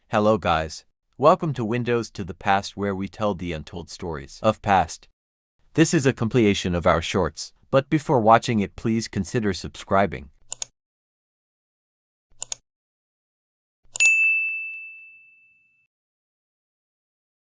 Hello guys. Welcome to Windows to the Past, where we tell the untold stories of past. This is a compilation of our shorts, but before watching it, please consider subscribing.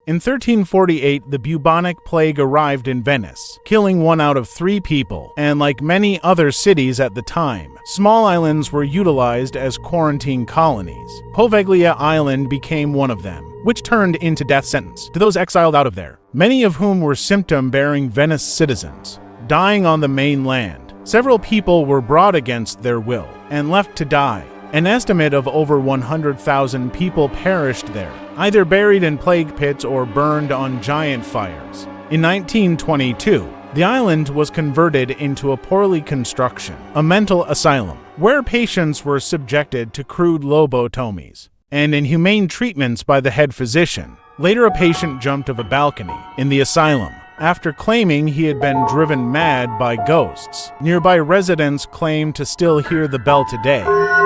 In 1348, the bubonic plague arrived in Venice, killing 1 out of 3 people, and like many other cities at the time, small islands were utilized as quarantine colonies. Poveglia Island became one of them, which turned into death sentence to those exiled out of there, many of whom were symptom-bearing Venice citizens, dying on the mainland. Several people were brought against their will and left to die. An estimate of over 100,000 people perished there, either buried in plague pits or burned on giant fires. In 1922, the island was converted into a poorly construction, a mental asylum, where patients were subjected to crude lobotomies and inhumane treatments by the head physician. Later, a patient jumped off a balcony in the asylum after claiming he had been driven mad by ghosts. Nearby residents claim to still hear the bell today,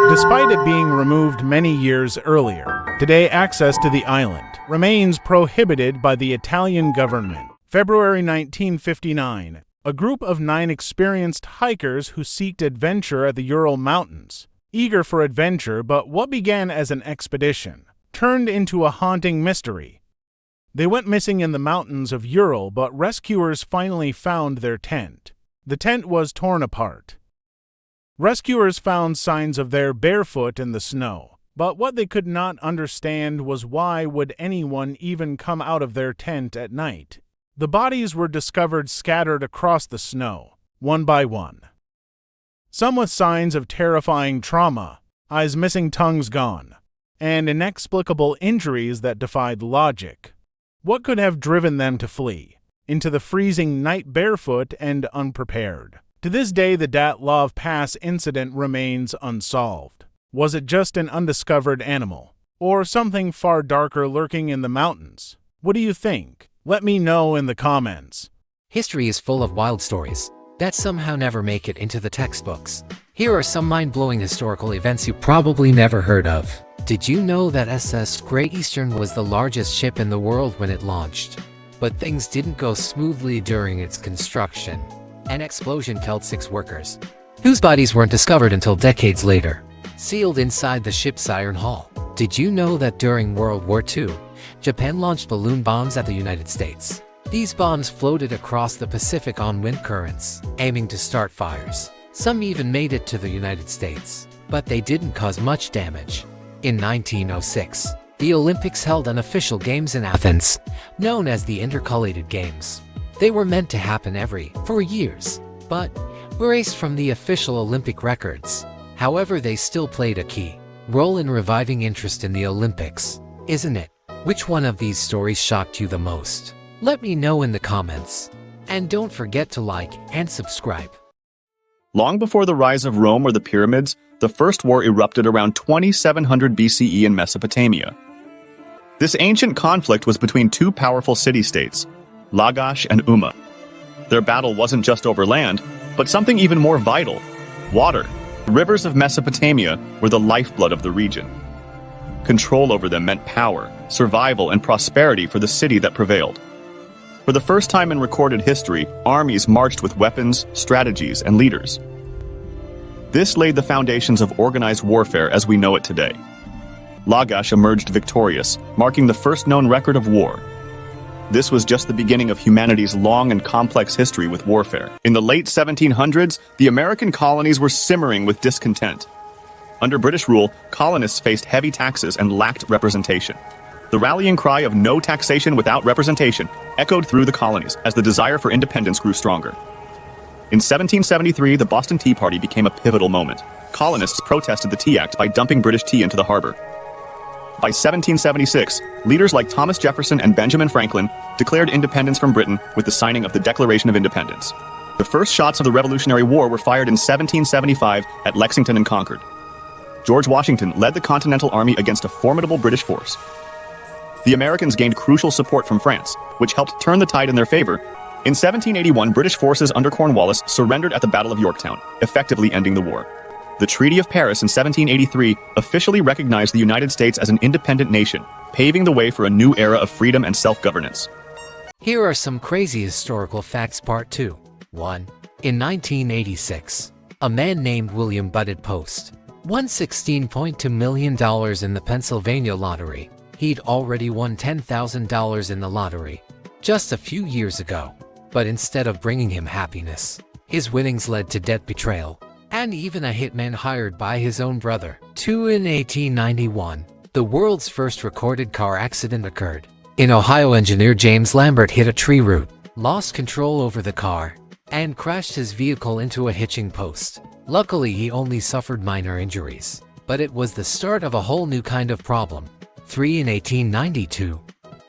despite it being removed many years earlier. Today, access to the island remains prohibited by the Italian government. February 1959, a group of 9 experienced hikers who seeked adventure at the Ural Mountains, eager for adventure, but what began as an expedition turned into a haunting mystery. They went missing in the mountains of Ural, but rescuers finally found their tent. The tent was torn apart. Rescuers found signs of their barefoot in the snow, but what they could not understand was why would anyone even come out of their tent at night. The bodies were discovered scattered across the snow, one by one. Some with signs of terrifying trauma, eyes missing, tongues gone, and inexplicable injuries that defied logic. What could have driven them to flee into the freezing night barefoot and unprepared? To this day, the Dyatlov Pass incident remains unsolved. Was it just an undiscovered animal, or something far darker lurking in the mountains? What do you think? Let me know in the comments. History is full of wild stories that somehow never make it into the textbooks. Here are some mind-blowing historical events you probably never heard of. Did you know that SS Great Eastern was the largest ship in the world when it launched? But things didn't go smoothly during its construction. An explosion killed 6 workers, whose bodies weren't discovered until decades later, sealed inside the ship's iron hull. Did you know that during World War II, Japan launched balloon bombs at the United States? These bombs floated across the Pacific on wind currents, aiming to start fires. Some even made it to the United States, but they didn't cause much damage. In 1906, the Olympics held unofficial games in Athens, known as the Intercalated Games. They were meant to happen every 4 years, but were erased from the official Olympic records. However, they still played a key role in reviving interest in the Olympics, isn't it? Which one of these stories shocked you the most? Let me know in the comments. And don't forget to like and subscribe. Long before the rise of Rome or the pyramids, the First War erupted around 2700 BCE in Mesopotamia. This ancient conflict was between 2 powerful city-states, Lagash and Umma. Their battle wasn't just over land, but something even more vital: water. The rivers of Mesopotamia were the lifeblood of the region. Control over them meant power, survival, and prosperity for the city that prevailed. For the first time in recorded history, armies marched with weapons, strategies, and leaders. This laid the foundations of organized warfare as we know it today. Lagash emerged victorious, marking the first known record of war. This was just the beginning of humanity's long and complex history with warfare. In the late 1700s, the American colonies were simmering with discontent. Under British rule, colonists faced heavy taxes and lacked representation. The rallying cry of "no taxation without representation" echoed through the colonies as the desire for independence grew stronger. In 1773, the Boston Tea Party became a pivotal moment. Colonists protested the Tea Act by dumping British tea into the harbor. By 1776, leaders like Thomas Jefferson and Benjamin Franklin declared independence from Britain with the signing of the Declaration of Independence. The first shots of the Revolutionary War were fired in 1775 at Lexington and Concord. George Washington led the Continental Army against a formidable British force. The Americans gained crucial support from France, which helped turn the tide in their favor. In 1781, British forces under Cornwallis surrendered at the Battle of Yorktown, effectively ending the war. The Treaty of Paris in 1783 officially recognized the United States as an independent nation, paving the way for a new era of freedom and self-governance. Here are some crazy historical facts. Part 2. 1. In 1986, a man named William Butted Post won $16.2 million in the Pennsylvania lottery. He'd already won $10,000 in the lottery just a few years ago. But instead of bringing him happiness, his winnings led to debt, betrayal, and even a hitman hired by his own brother. 2. In 1891, the world's first recorded car accident occurred. In Ohio, engineer James Lambert hit a tree root, lost control over the car, and crashed his vehicle into a hitching post. Luckily, he only suffered minor injuries, but it was the start of a whole new kind of problem. 3. In 1892,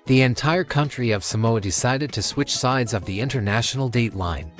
the entire country of Samoa decided to switch sides of the international date line,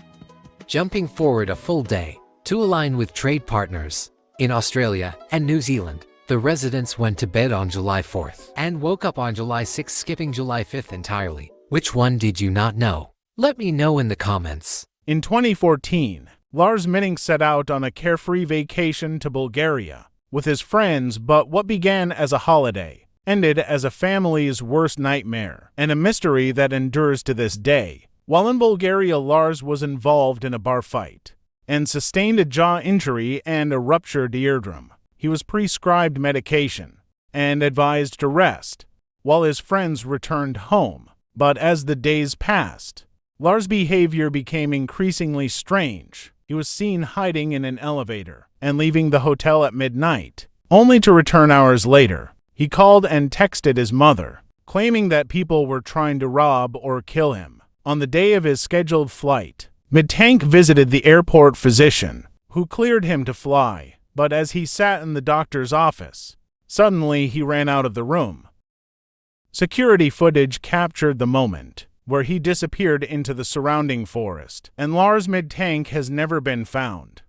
jumping forward a full day to align with trade partners. In Australia and New Zealand, the residents went to bed on July 4th and woke up on July 6th, skipping July 5th entirely. Which one did you not know? Let me know in the comments. In 2014, Lars Minning set out on a carefree vacation to Bulgaria with his friends, but what began as a holiday ended as a family's worst nightmare and a mystery that endures to this day. While in Bulgaria, Lars was involved in a bar fight and sustained a jaw injury and a ruptured eardrum. He was prescribed medication and advised to rest while his friends returned home. But as the days passed, Lars' behavior became increasingly strange. He was seen hiding in an elevator and leaving the hotel at midnight, only to return hours later. He called and texted his mother, claiming that people were trying to rob or kill him. On the day of his scheduled flight, Midtank visited the airport physician, who cleared him to fly. But as he sat in the doctor's office, suddenly he ran out of the room. Security footage captured the moment where he disappeared into the surrounding forest, and Lars Midtank has never been found.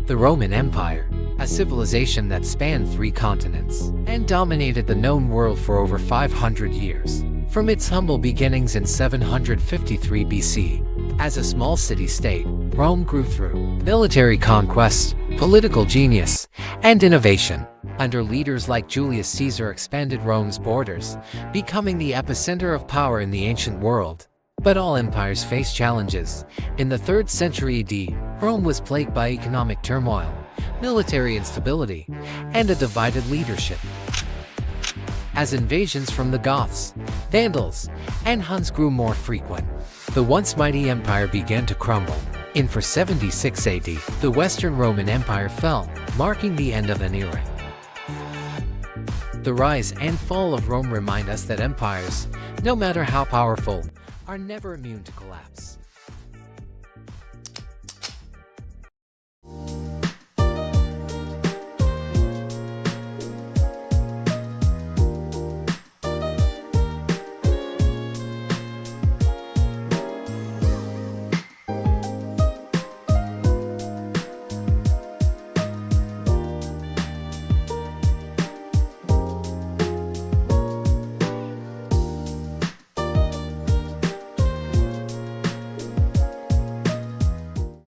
The Roman Empire, a civilization that spanned 3 continents and dominated the known world for over 500 years. From its humble beginnings in 753 BC, as a small city-state, Rome grew through military conquest, political genius, and innovation. Under leaders like Julius Caesar, expanded Rome's borders, becoming the epicenter of power in the ancient world. But all empires face challenges. In the 3rd century AD, Rome was plagued by economic turmoil, military instability, and a divided leadership. As invasions from the Goths, Vandals, and Huns grew more frequent, the once mighty empire began to crumble. In 476 AD, the Western Roman Empire fell, marking the end of an era. The rise and fall of Rome remind us that empires, no matter how powerful, are never immune to collapse.